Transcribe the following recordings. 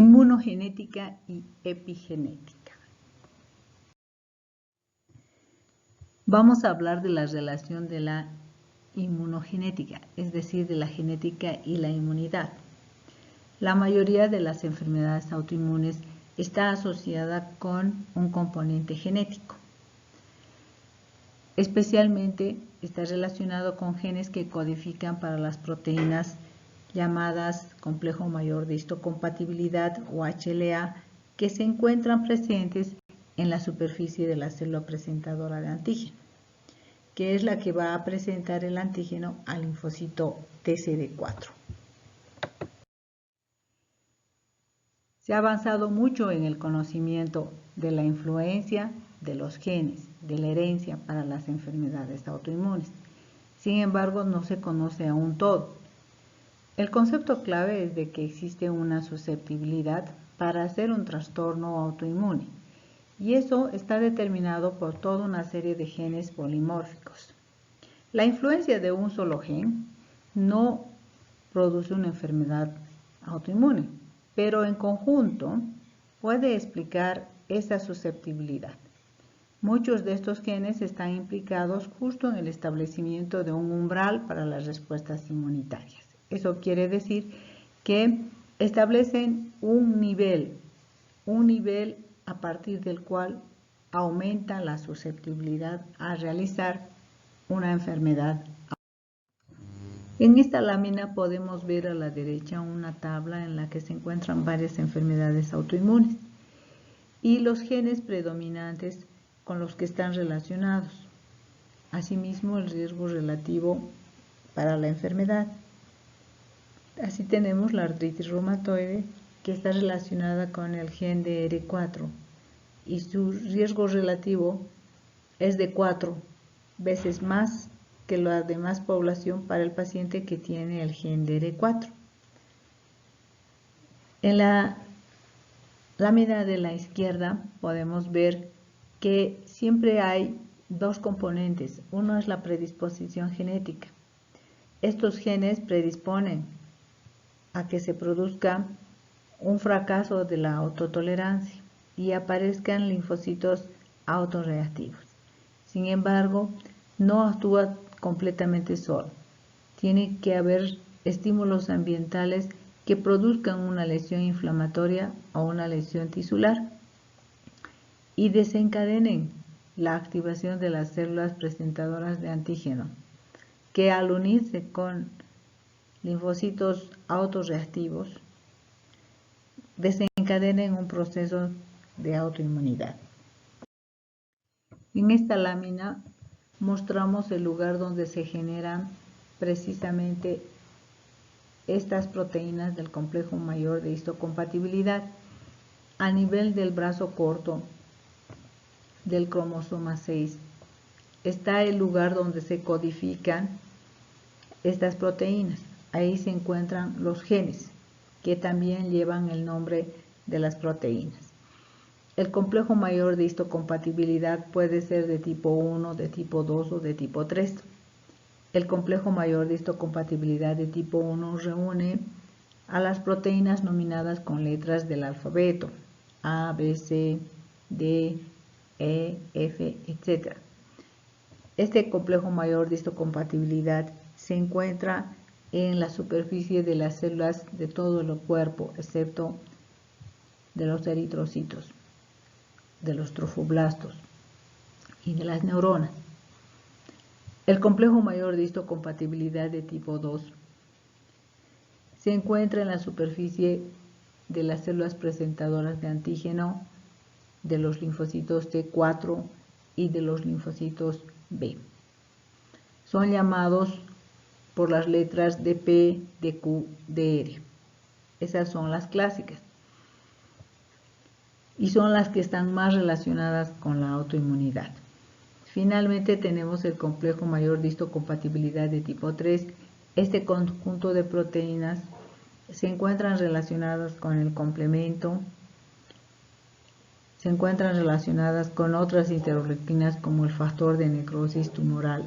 Inmunogenética y epigenética. Vamos a hablar de la relación de la inmunogenética, es decir, de la genética y la inmunidad. La mayoría de las enfermedades autoinmunes está asociada con un componente genético. Especialmente está relacionado con genes que codifican para las proteínas llamadas complejo mayor de histocompatibilidad o HLA, que se encuentran presentes en la superficie de la célula presentadora de antígeno, que es la que va a presentar el antígeno al linfocito TCD4. Se ha avanzado mucho en el conocimiento de la influencia de los genes, de la herencia para las enfermedades autoinmunes. Sin embargo, no se conoce aún todo. El concepto clave es de que existe una susceptibilidad para hacer un trastorno autoinmune, y eso está determinado por toda una serie de genes polimórficos. La influencia de un solo gen no produce una enfermedad autoinmune, pero en conjunto puede explicar esa susceptibilidad. Muchos de estos genes están implicados justo en el establecimiento de un umbral para las respuestas inmunitarias. Eso quiere decir que establecen un nivel a partir del cual aumenta la susceptibilidad a realizar una enfermedad. En esta lámina podemos ver a la derecha una tabla en la que se encuentran varias enfermedades autoinmunes y los genes predominantes con los que están relacionados. Asimismo, el riesgo relativo para la enfermedad. Así tenemos la artritis reumatoide, que está relacionada con el gen de R4 y su riesgo relativo es de 4 veces más que la demás población para el paciente que tiene el gen de R4. En la lámina de la izquierda podemos ver que siempre hay dos componentes. Uno es la predisposición genética. Estos genes predisponen a que se produzca un fracaso de la autotolerancia y aparezcan linfocitos autorreactivos. Sin embargo, no actúa completamente solo. Tiene que haber estímulos ambientales que produzcan una lesión inflamatoria o una lesión tisular y desencadenen la activación de las células presentadoras de antígeno, que al unirse con linfocitos autorreactivos desencadenen un proceso de autoinmunidad. En esta lámina mostramos el lugar donde se generan precisamente estas proteínas del complejo mayor de histocompatibilidad a nivel del brazo corto del cromosoma 6. Está el lugar donde se codifican estas proteínas. Ahí se encuentran los genes, que también llevan el nombre de las proteínas. El complejo mayor de histocompatibilidad puede ser de tipo 1, de tipo 2 o de tipo 3. El complejo mayor de histocompatibilidad de tipo 1 reúne a las proteínas nominadas con letras del alfabeto, A, B, C, D, E, F, etc. Este complejo mayor de histocompatibilidad se encuentra en la superficie de las células de todo el cuerpo, excepto de los eritrocitos, de los trofoblastos y de las neuronas. El complejo mayor de histocompatibilidad de tipo 2 se encuentra en la superficie de las células presentadoras de antígeno, de los linfocitos T4 y de los linfocitos B. Son llamados por las letras de P, de Q, de R. Esas son las clásicas y son las que están más relacionadas con la autoinmunidad. Finalmente tenemos el complejo mayor de histocompatibilidad de tipo 3. Este conjunto de proteínas se encuentran relacionadas con el complemento, se encuentran relacionadas con otras interleuquinas como el factor de necrosis tumoral.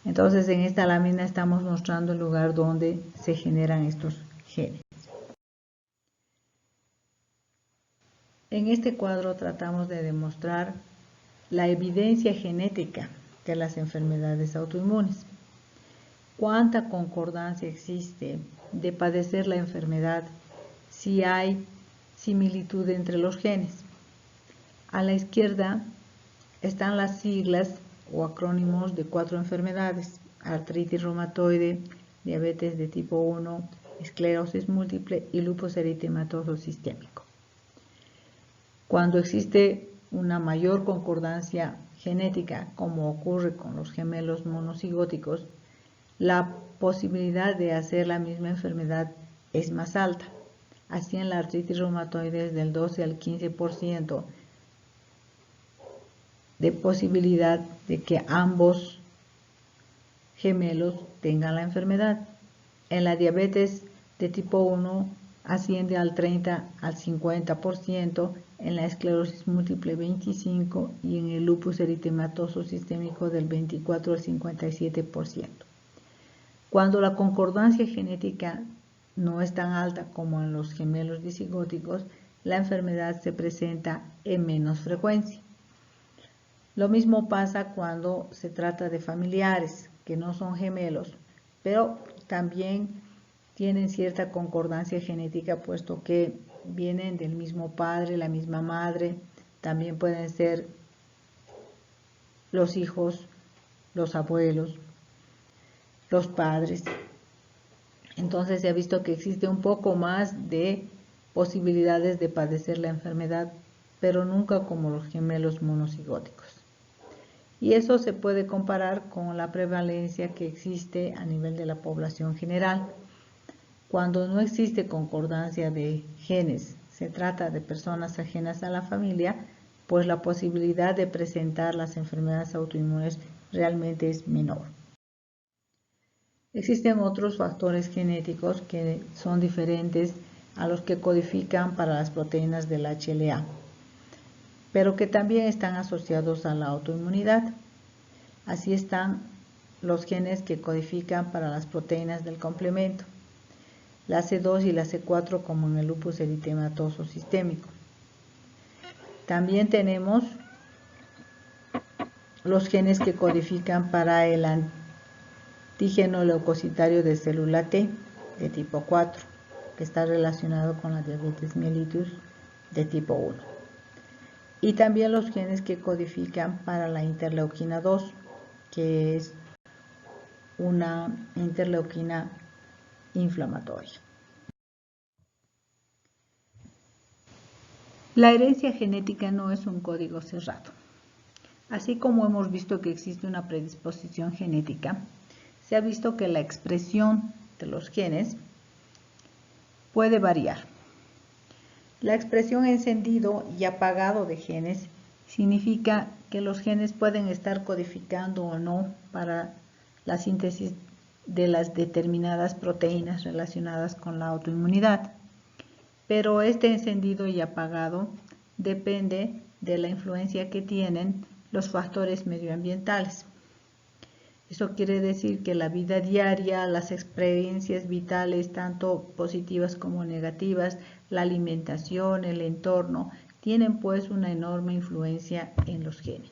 Entonces, en esta lámina estamos mostrando el lugar donde se generan estos genes. En este cuadro tratamos de demostrar la evidencia genética de las enfermedades autoinmunes. ¿Cuánta concordancia existe de padecer la enfermedad si hay similitud entre los genes? A la izquierda están las siglas o acrónimos de 4 enfermedades: artritis reumatoide, diabetes de tipo 1, esclerosis múltiple y lupus eritematoso sistémico. Cuando existe una mayor concordancia genética, como ocurre con los gemelos monocigóticos, la posibilidad de hacer la misma enfermedad es más alta. Así, en la artritis reumatoide es del 12 al 15% de posibilidad de que ambos gemelos tengan la enfermedad. En la diabetes de tipo 1 asciende al 30 al 50%, en la esclerosis múltiple 25% y en el lupus eritematoso sistémico del 24 al 57%. Cuando la concordancia genética no es tan alta como en los gemelos disigóticos, la enfermedad se presenta en menos frecuencia. Lo mismo pasa cuando se trata de familiares que no son gemelos, pero también tienen cierta concordancia genética, puesto que vienen del mismo padre, la misma madre. También pueden ser los hijos, los abuelos, los padres. Entonces se ha visto que existe un poco más de posibilidades de padecer la enfermedad, pero nunca como los gemelos monocigóticos. Y eso se puede comparar con la prevalencia que existe a nivel de la población general. Cuando no existe concordancia de genes, se trata de personas ajenas a la familia, pues la posibilidad de presentar las enfermedades autoinmunes realmente es menor. Existen otros factores genéticos que son diferentes a los que codifican para las proteínas del HLA, pero que también están asociados a la autoinmunidad. Así están los genes que codifican para las proteínas del complemento, la C2 y la C4, como en el lupus eritematoso sistémico. También tenemos los genes que codifican para el antígeno leucocitario de célula T de tipo 4, que está relacionado con la diabetes mellitus de tipo 1. Y también los genes que codifican para la interleuquina 2, que es una interleuquina inflamatoria. La herencia genética no es un código cerrado. Así como hemos visto que existe una predisposición genética, se ha visto que la expresión de los genes puede variar. La expresión encendido y apagado de genes significa que los genes pueden estar codificando o no para la síntesis de las determinadas proteínas relacionadas con la autoinmunidad. Pero este encendido y apagado depende de la influencia que tienen los factores medioambientales. Eso quiere decir que la vida diaria, las experiencias vitales, tanto positivas como negativas, la alimentación, el entorno, tienen pues una enorme influencia en los genes.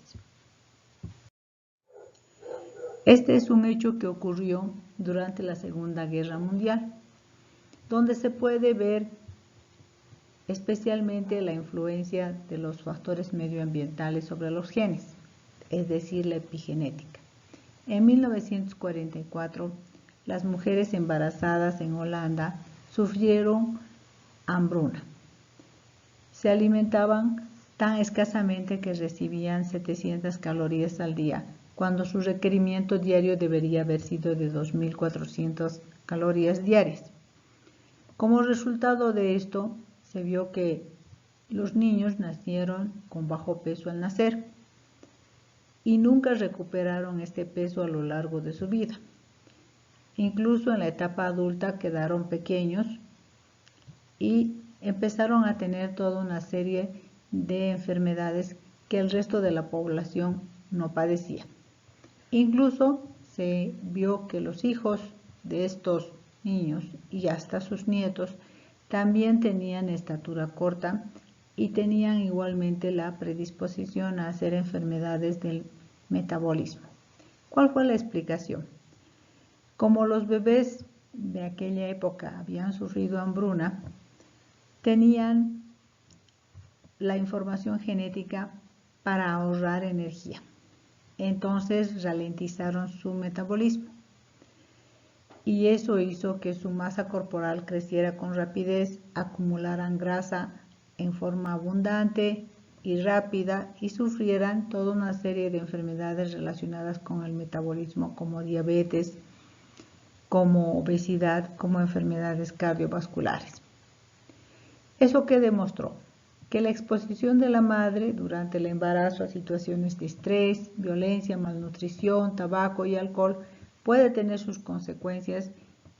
Este es un hecho que ocurrió durante la Segunda Guerra Mundial, donde se puede ver especialmente la influencia de los factores medioambientales sobre los genes, es decir, la epigenética. En 1944, las mujeres embarazadas en Holanda sufrieron hambruna. Se alimentaban tan escasamente que recibían 700 calorías al día, cuando su requerimiento diario debería haber sido de 2.400 calorías diarias. Como resultado de esto, se vio que los niños nacieron con bajo peso al nacer y nunca recuperaron este peso a lo largo de su vida. Incluso en la etapa adulta quedaron pequeños y empezaron a tener toda una serie de enfermedades que el resto de la población no padecía. Incluso se vio que los hijos de estos niños y hasta sus nietos también tenían estatura corta y tenían igualmente la predisposición a hacer enfermedades del metabolismo. ¿Cuál fue la explicación? Como los bebés de aquella época habían sufrido hambruna, tenían la información genética para ahorrar energía. Entonces ralentizaron su metabolismo y eso hizo que su masa corporal creciera con rapidez, acumularan grasa en forma abundante y rápida y sufrieran toda una serie de enfermedades relacionadas con el metabolismo, como diabetes, como obesidad, como enfermedades cardiovasculares. ¿Eso qué demostró? Que la exposición de la madre durante el embarazo a situaciones de estrés, violencia, malnutrición, tabaco y alcohol puede tener sus consecuencias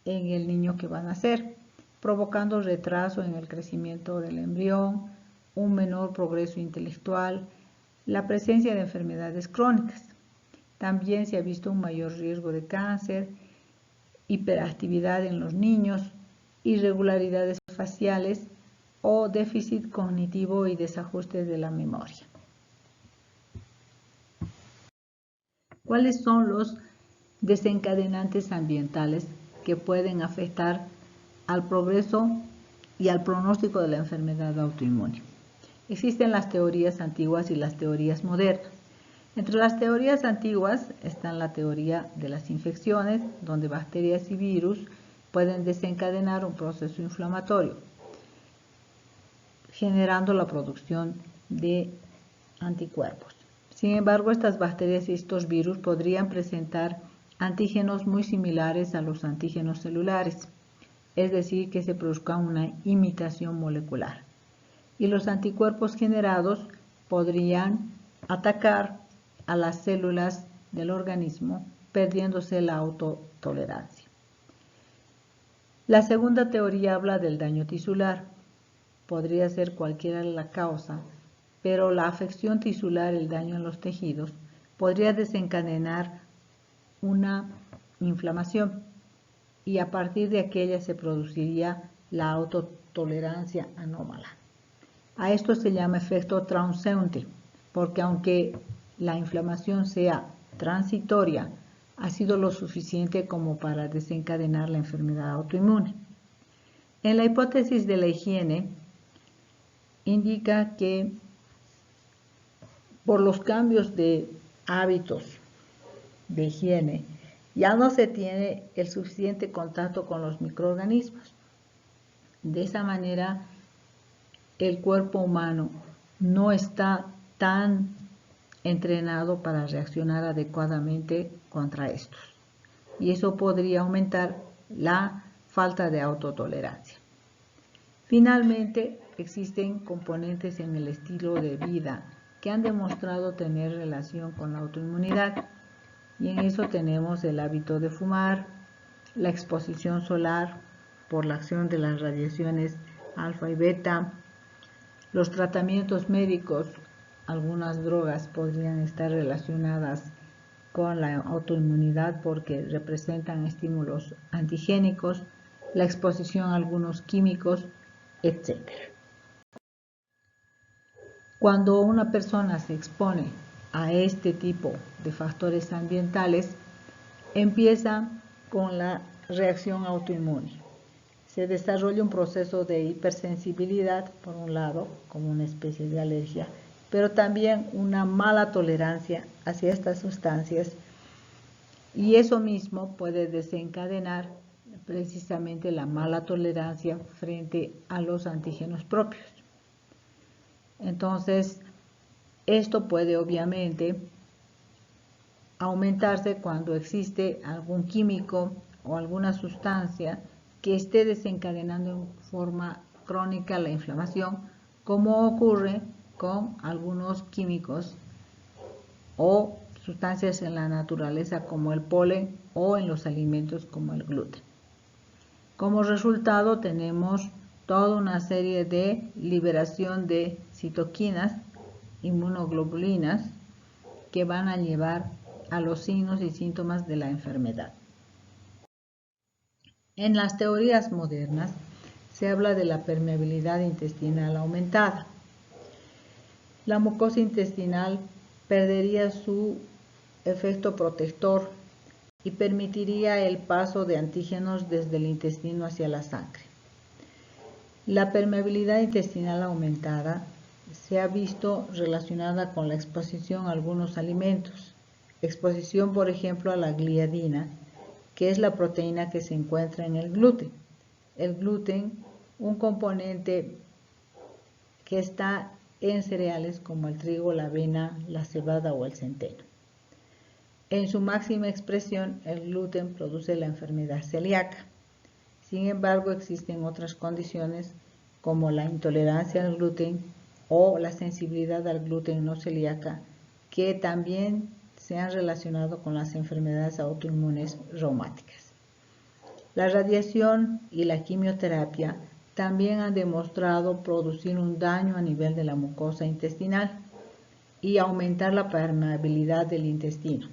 en el niño que va a nacer, provocando retraso en el crecimiento del embrión, un menor progreso intelectual, la presencia de enfermedades crónicas. También se ha visto un mayor riesgo de cáncer, hiperactividad en los niños, irregularidades faciales o déficit cognitivo y desajustes de la memoria. ¿Cuáles son los desencadenantes ambientales que pueden afectar al progreso y al pronóstico de la enfermedad autoinmune? Existen las teorías antiguas y las teorías modernas. Entre las teorías antiguas están la teoría de las infecciones, donde bacterias y virus pueden desencadenar un proceso inflamatorio, generando la producción de anticuerpos. Sin embargo, estas bacterias y estos virus podrían presentar antígenos muy similares a los antígenos celulares, es decir, que se produzca una imitación molecular. Y los anticuerpos generados podrían atacar a las células del organismo, perdiéndose la autotolerancia. La segunda teoría habla del daño tisular. Podría ser cualquiera la causa, pero la afección tisular, el daño en los tejidos, podría desencadenar una inflamación y a partir de aquella se produciría la autotolerancia anómala. A esto se llama efecto transeúnte, porque aunque la inflamación sea transitoria, ha sido lo suficiente como para desencadenar la enfermedad autoinmune. En la hipótesis de la higiene, indica que por los cambios de hábitos de higiene ya no se tiene el suficiente contacto con los microorganismos. De esa manera, el cuerpo humano no está tan entrenado para reaccionar adecuadamente contra estos. Y eso podría aumentar la falta de autotolerancia. Finalmente, existen componentes en el estilo de vida que han demostrado tener relación con la autoinmunidad. Y en eso tenemos el hábito de fumar, la exposición solar por la acción de las radiaciones alfa y beta, los tratamientos médicos, algunas drogas podrían estar relacionadas con la autoinmunidad porque representan estímulos antigénicos, la exposición a algunos químicos, etc. Cuando una persona se expone a este tipo de factores ambientales, empieza con la reacción autoinmune. Se desarrolla un proceso de hipersensibilidad, por un lado, como una especie de alergia, pero también una mala tolerancia hacia estas sustancias, y eso mismo puede desencadenar precisamente la mala tolerancia frente a los antígenos propios. Entonces, esto puede obviamente aumentarse cuando existe algún químico o alguna sustancia que esté desencadenando en forma crónica la inflamación, como ocurre con algunos químicos o sustancias en la naturaleza como el polen o en los alimentos como el gluten. Como resultado tenemos toda una serie de liberación de citoquinas, inmunoglobulinas, que van a llevar a los signos y síntomas de la enfermedad. En las teorías modernas se habla de la permeabilidad intestinal aumentada. la mucosa intestinal perdería su efecto protector y permitiría el paso de antígenos desde el intestino hacia la sangre. La permeabilidad intestinal aumentada se ha visto relacionada con la exposición a algunos alimentos. Exposición, por ejemplo, a la gliadina, que es la proteína que se encuentra en el gluten. El gluten, un componente que está en cereales como el trigo, la avena, la cebada o el centeno. En su máxima expresión, el gluten produce la enfermedad celíaca. Sin embargo, existen otras condiciones como la intolerancia al gluten o la sensibilidad al gluten no celíaca, que también se han relacionado con las enfermedades autoinmunes reumáticas. La radiación y la quimioterapia también han demostrado producir un daño a nivel de la mucosa intestinal y aumentar la permeabilidad del intestino.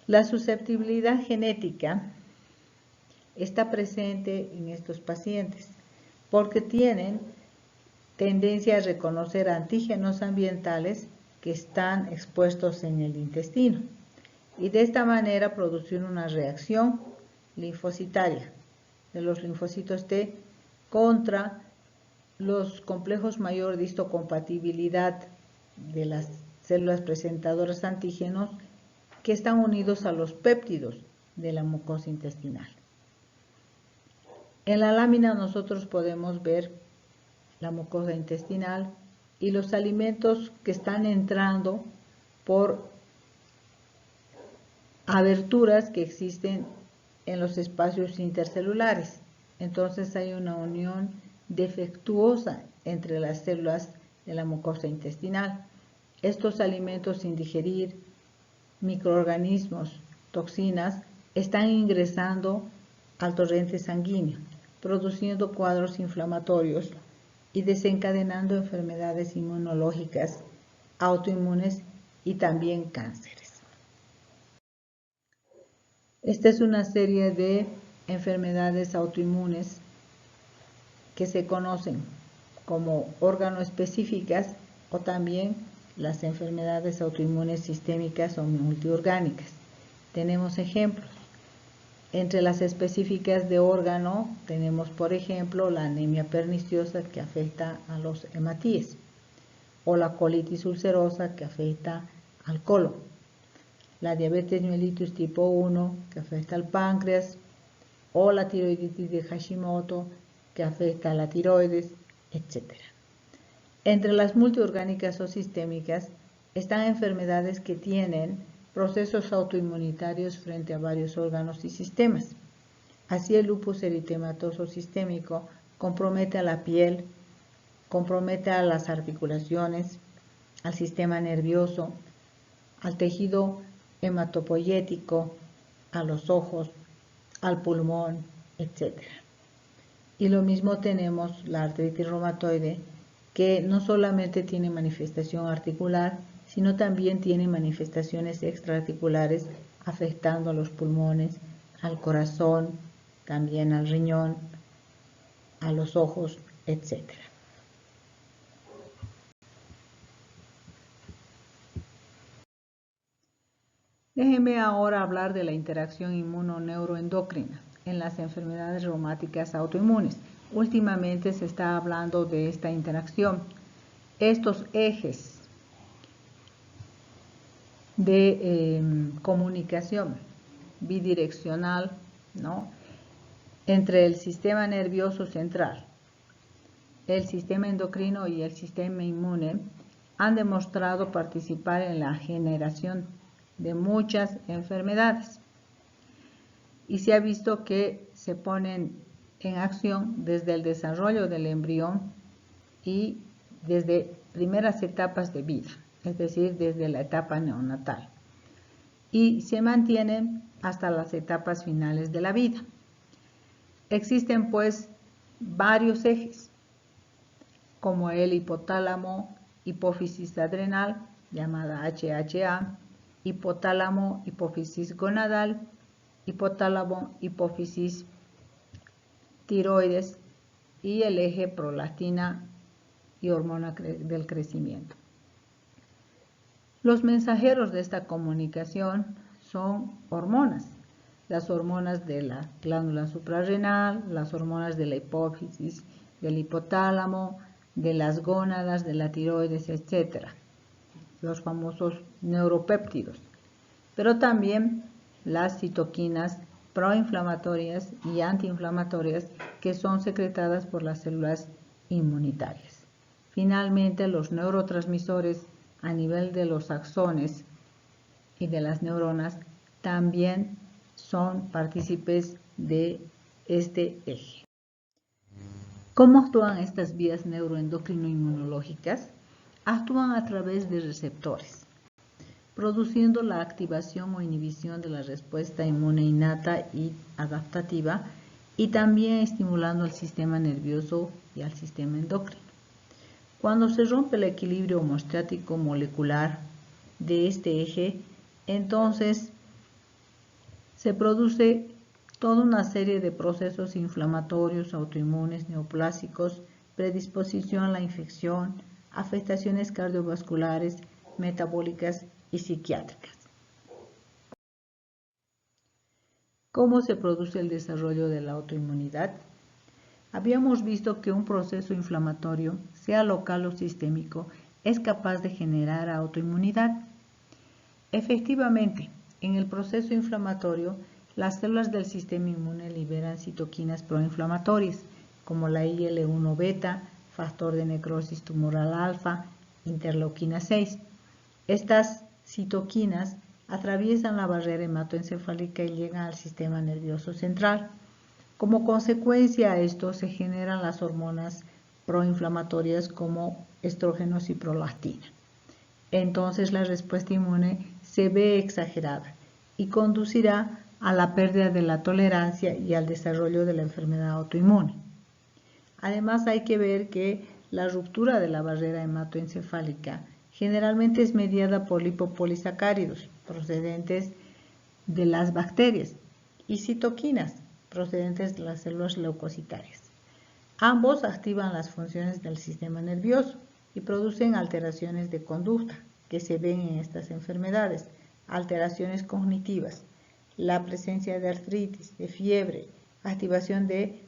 La susceptibilidad genética está presente en estos pacientes porque tienen tendencia a reconocer antígenos ambientales que están expuestos en el intestino y de esta manera producir una reacción linfocitaria de los linfocitos T contra los complejos mayor de histocompatibilidad de las células presentadoras antígenos que están unidos a los péptidos de la mucosa intestinal. En la lámina nosotros podemos ver la mucosa intestinal y los alimentos que están entrando por aberturas que existen en los espacios intercelulares. Entonces hay una unión defectuosa entre las células de la mucosa intestinal. Estos alimentos sin digerir, microorganismos, toxinas, están ingresando al torrente sanguíneo, produciendo cuadros inflamatorios y desencadenando enfermedades inmunológicas, autoinmunes y también cánceres. Esta es una serie de enfermedades autoinmunes que se conocen como órgano-específicas o también las enfermedades autoinmunes sistémicas o multiorgánicas. Tenemos ejemplos. Entre las específicas de órgano tenemos, por ejemplo, la anemia perniciosa que afecta a los hematíes o la colitis ulcerosa que afecta al colon, la diabetes mellitus tipo 1 que afecta al páncreas o la tiroiditis de Hashimoto que afecta a la tiroides, etc. Entre las multiorgánicas o sistémicas están enfermedades que tienen procesos autoinmunitarios frente a varios órganos y sistemas. Así el lupus eritematoso sistémico compromete a la piel, compromete a las articulaciones, al sistema nervioso, al tejido hematopoyético, a los ojos, al pulmón, etc. Y lo mismo tenemos la artritis reumatoide, que no solamente tiene manifestación articular, sino también tiene manifestaciones extraarticulares afectando a los pulmones, al corazón, también al riñón, a los ojos, etc. Déjenme ahora hablar de la interacción inmunoneuroendocrina en las enfermedades reumáticas autoinmunes. Últimamente se está hablando de esta interacción. Estos ejes de comunicación bidireccional, ¿no?, entre el sistema nervioso central, el sistema endocrino y el sistema inmune han demostrado participar en la generación de muchas enfermedades y se ha visto que se ponen en acción desde el desarrollo del embrión y desde primeras etapas de vida, es decir, desde la etapa neonatal, y se mantienen hasta las etapas finales de la vida. Existen pues varios ejes, como el hipotálamo hipófisis adrenal, llamada HHA, hipotálamo hipófisis gonadal, hipotálamo hipófisis tiroides y el eje prolactina y hormona del crecimiento. Los mensajeros de esta comunicación son hormonas. Las hormonas de la glándula suprarrenal, las hormonas de la hipófisis, del hipotálamo, de las gónadas, de la tiroides, etc. Los famosos neuropéptidos. Pero también las citoquinas proinflamatorias y antiinflamatorias que son secretadas por las células inmunitarias. Finalmente, los neurotransmisores a nivel de los axones y de las neuronas también son partícipes de este eje. ¿Cómo actúan estas vías neuroendocrino-inmunológicas? Actúan a través de receptores, produciendo la activación o inhibición de la respuesta inmune innata y adaptativa, y también estimulando al sistema nervioso y al sistema endocrino. Cuando se rompe el equilibrio homeostático molecular de este eje, entonces se produce toda una serie de procesos inflamatorios, autoinmunes, neoplásicos, predisposición a la infección, afectaciones cardiovasculares, metabólicas y psiquiátricas. ¿Cómo se produce el desarrollo de la autoinmunidad? Habíamos visto que un proceso inflamatorio, sea local o sistémico, es capaz de generar autoinmunidad. Efectivamente, en el proceso inflamatorio, las células del sistema inmune liberan citoquinas proinflamatorias, como la IL-1 beta, factor de necrosis tumoral alfa, interleuquina 6. Estas citoquinas atraviesan la barrera hematoencefálica y llegan al sistema nervioso central. Como consecuencia a esto se generan las hormonas proinflamatorias como estrógenos y prolactina. Entonces la respuesta inmune se ve exagerada y conducirá a la pérdida de la tolerancia y al desarrollo de la enfermedad autoinmune. Además hay que ver que la ruptura de la barrera hematoencefálica generalmente es mediada por lipopolisacáridos procedentes de las bacterias y citoquinas procedentes de las células leucocitarias. Ambos activan las funciones del sistema nervioso y producen alteraciones de conducta que se ven en estas enfermedades, alteraciones cognitivas, la presencia de artritis, de fiebre, activación de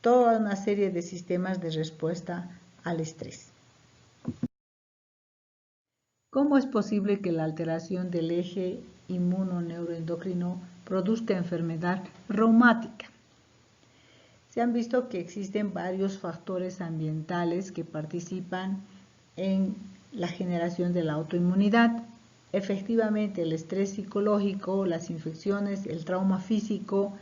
toda una serie de sistemas de respuesta al estrés. ¿Cómo es posible que la alteración del eje inmunoneuroendocrino produzca enfermedad reumática? Se han visto que existen varios factores ambientales que participan en la generación de la autoinmunidad. Efectivamente, el estrés psicológico, las infecciones, el trauma físico,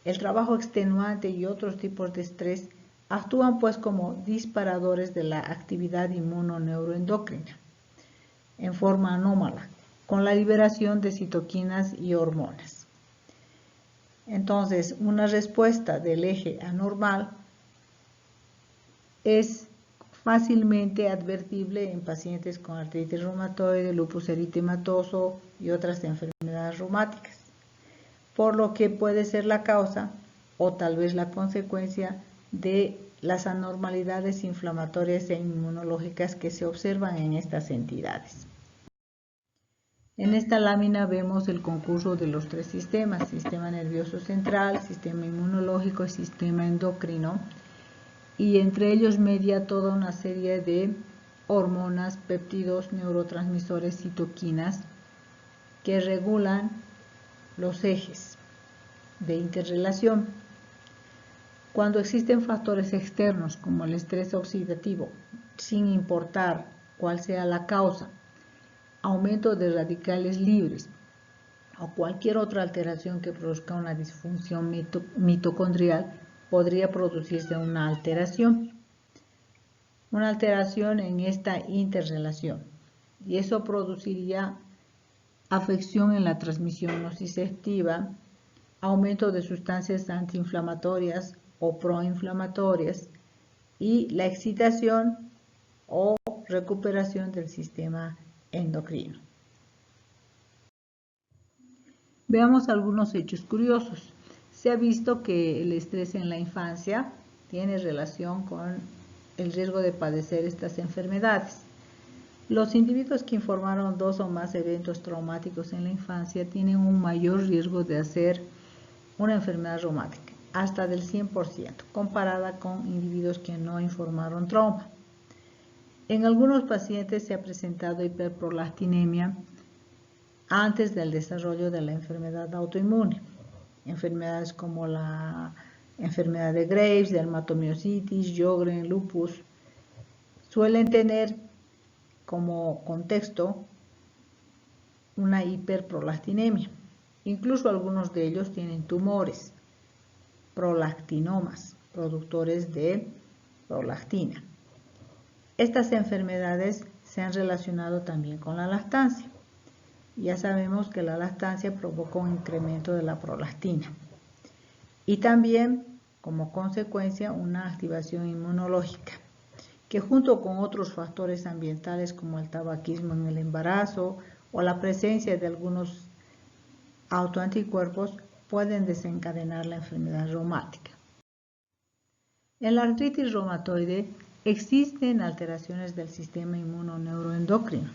el trabajo extenuante y otros tipos de estrés actúan pues como disparadores de la actividad inmunoneuroendocrina en forma anómala, con la liberación de citoquinas y hormonas. Entonces, una respuesta del eje anormal es fácilmente advertible en pacientes con artritis reumatoide, lupus eritematoso y otras enfermedades reumáticas, por lo que puede ser la causa o tal vez la consecuencia de las anormalidades inflamatorias e inmunológicas que se observan en estas entidades. En esta lámina vemos el concurso de los tres sistemas: sistema nervioso central, sistema inmunológico y sistema endocrino, y entre ellos media toda una serie de hormonas, péptidos, neurotransmisores, citoquinas que regulan los ejes de interrelación. Cuando existen factores externos como el estrés oxidativo, sin importar cuál sea la causa, aumento de radicales libres o cualquier otra alteración que produzca una disfunción mitocondrial, podría producirse una alteración en esta interrelación, y eso produciría afección en la transmisión nociceptiva, aumento de sustancias antiinflamatorias o proinflamatorias y la excitación o recuperación del sistema endocrino. Veamos algunos hechos curiosos. Se ha visto que el estrés en la infancia tiene relación con el riesgo de padecer estas enfermedades. Los individuos que informaron 2 o más eventos traumáticos en la infancia tienen un mayor riesgo de hacer una enfermedad reumática, hasta del 100%, comparada con individuos que no informaron trauma. En algunos pacientes se ha presentado hiperprolastinemia antes del desarrollo de la enfermedad autoinmune. Enfermedades como la enfermedad de Graves, dermatomiositis, Sjögren, lupus, suelen tener como contexto una hiperprolastinemia. Incluso algunos de ellos tienen tumores, prolactinomas, productores de prolactina. Estas enfermedades se han relacionado también con la lactancia. Ya sabemos que la lactancia provoca un incremento de la prolactina y también como consecuencia una activación inmunológica que junto con otros factores ambientales como el tabaquismo en el embarazo o la presencia de algunos autoanticuerpos pueden desencadenar la enfermedad reumática. En la artritis reumatoide existen alteraciones del sistema inmunoneuroendocrino.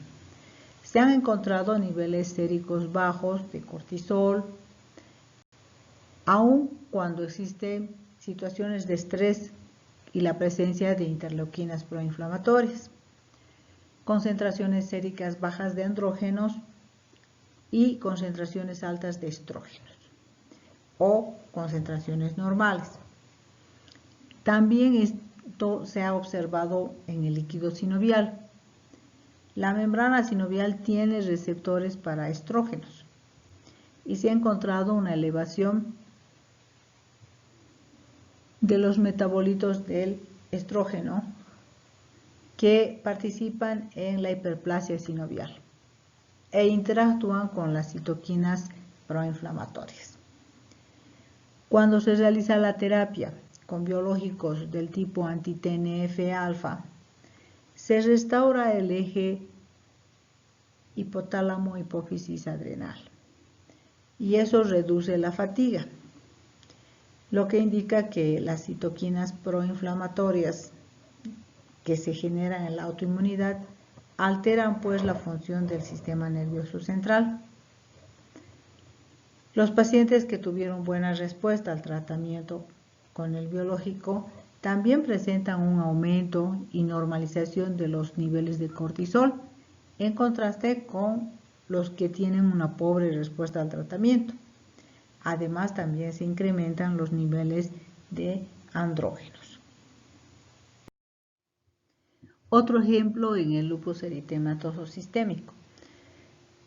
Se han encontrado niveles séricos bajos de cortisol, aun cuando existen situaciones de estrés y la presencia de interleuquinas proinflamatorias, concentraciones séricas bajas de andrógenos y concentraciones altas de estrógenos o concentraciones normales. También esto se ha observado en el líquido sinovial. La membrana sinovial tiene receptores para estrógenos y se ha encontrado una elevación de los metabolitos del estrógeno que participan en la hiperplasia sinovial e interactúan con las citoquinas proinflamatorias. Cuando se realiza la terapia con biológicos del tipo anti-TNF-alfa, se restaura el eje hipotálamo-hipófisis adrenal y eso reduce la fatiga, lo que indica que las citoquinas proinflamatorias que se generan en la autoinmunidad alteran pues la función del sistema nervioso central. Los pacientes que tuvieron buena respuesta al tratamiento con el biológico también presentan un aumento y normalización de los niveles de cortisol, en contraste con los que tienen una pobre respuesta al tratamiento. Además, también se incrementan los niveles de andrógenos. Otro ejemplo en el lupus eritematoso sistémico.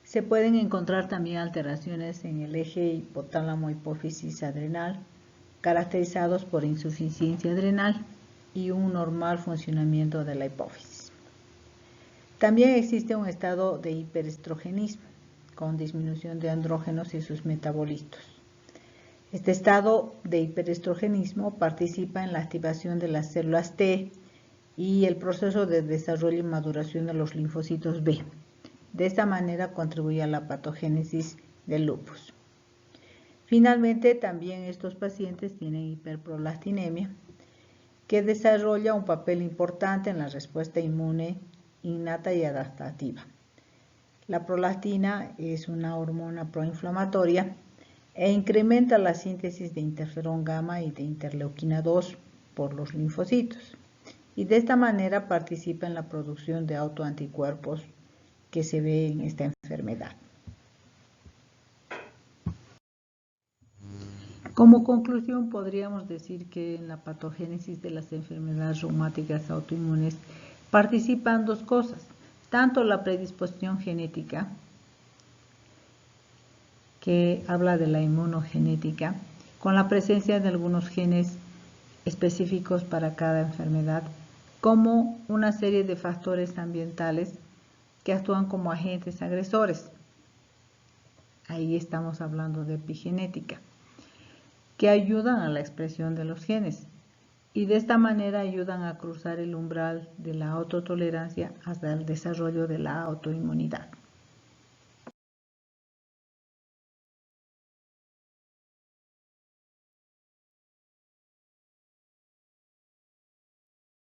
Se pueden encontrar también alteraciones en el eje hipotálamo-hipófisis adrenal, caracterizados por insuficiencia adrenal y un normal funcionamiento de la hipófisis. También existe un estado de hiperestrogenismo, con disminución de andrógenos y sus metabolitos. Este estado de hiperestrogenismo participa en la activación de las células T y el proceso de desarrollo y maduración de los linfocitos B. De esta manera contribuye a la patogénesis del lupus. Finalmente, también estos pacientes tienen hiperprolastinemia, que desarrolla un papel importante en la respuesta inmune innata y adaptativa. La prolactina es una hormona proinflamatoria e incrementa la síntesis de interferón gamma y de interleuquina 2 por los linfocitos, y de esta manera participa en la producción de autoanticuerpos que se ve en esta enfermedad. Como conclusión, podríamos decir que en la patogénesis de las enfermedades reumáticas autoinmunes participan dos cosas, tanto la predisposición genética, que habla de la inmunogenética, con la presencia de algunos genes específicos para cada enfermedad, como una serie de factores ambientales que actúan como agentes agresores. Ahí estamos hablando de epigenética, que ayudan a la expresión de los genes y de esta manera ayudan a cruzar el umbral de la autotolerancia hasta el desarrollo de la autoinmunidad.